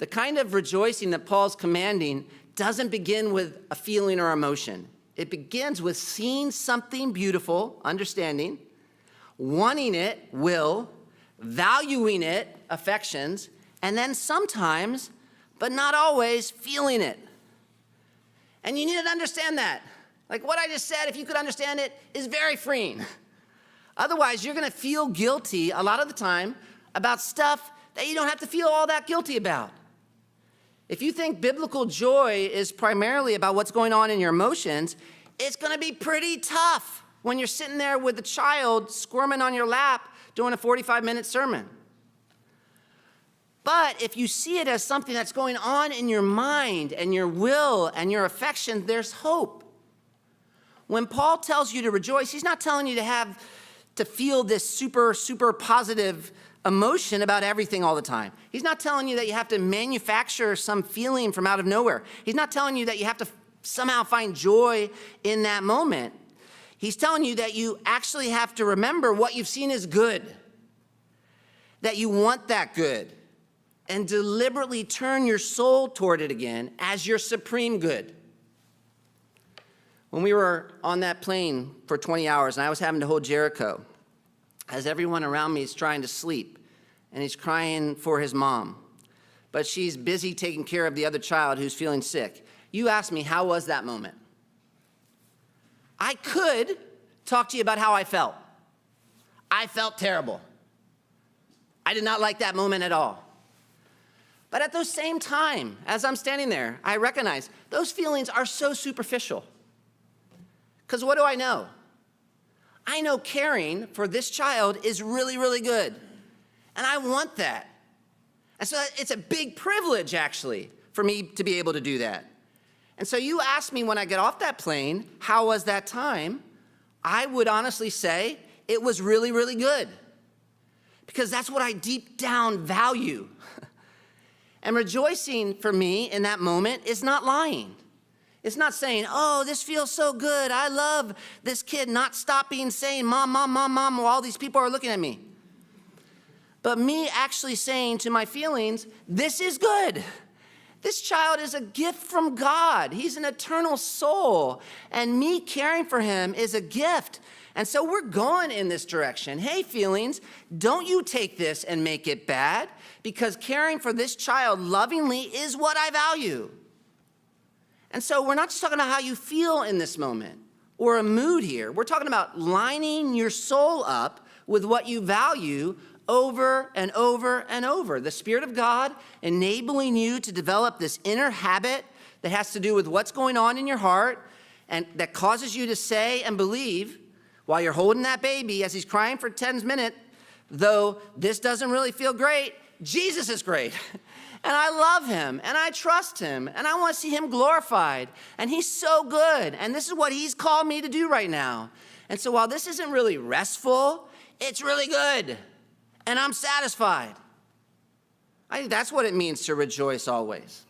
The kind of rejoicing that Paul's commanding doesn't begin with a feeling or emotion. It begins with seeing something beautiful, understanding, wanting it, will, valuing it, affections, and then sometimes, but not always, feeling it. And you need to understand that. Like what I just said, if you could understand it, is very freeing. Otherwise, you're gonna feel guilty a lot of the time about stuff that you don't have to feel all that guilty about. If you think biblical joy is primarily about what's going on in your emotions, it's gonna be pretty tough when you're sitting there with a child squirming on your lap doing a 45-minute sermon. But if you see it as something that's going on in your mind and your will and your affection, there's hope. When Paul tells you to rejoice, he's not telling you to feel this super positive emotion about everything all the time. He's not telling you that you have to manufacture some feeling from out of nowhere. He's not telling you that you have to somehow find joy in that moment. He's telling you that you actually have to remember what you've seen is good, that you want that good, and deliberately turn your soul toward it again as your supreme good. When we were on that plane for 20 hours and I was having to hold Jericho, as everyone around me is trying to sleep, and he's crying for his mom, but she's busy taking care of the other child who's feeling sick. You asked me, how was that moment? I could talk to you about how I felt. I felt terrible. I did not like that moment at all. But at the same time, as I'm standing there, I recognize those feelings are so superficial. Because what do I know? I know caring for this child is really good. And I want that. And so it's a big privilege, actually, for me to be able to do that. And so you ask me when I get off that plane, how was that time? I would honestly say it was really good. Because that's what I deep down value. And rejoicing for me in that moment is not lying. It's not saying, oh, this feels so good. I love this kid not stopping saying, mom, while all these people are looking at me. But me actually saying to my feelings, this is good. This child is a gift from God. He's an eternal soul. And me caring for him is a gift. And so we're going in this direction. Hey, feelings, don't you take this and make it bad, because caring for this child lovingly is what I value. And so we're not just talking about how you feel in this moment or a mood here. We're talking about lining your soul up with what you value over and over and over. The Spirit of God enabling you to develop this inner habit that has to do with what's going on in your heart and that causes you to say and believe while you're holding that baby as he's crying for 10 minutes, though this doesn't really feel great, Jesus is great. And I love him, and I trust him, and I want to see him glorified. And he's so good, and this is what he's called me to do right now. And so while this isn't really restful, it's really good, and I'm satisfied. I think that's what it means to rejoice always.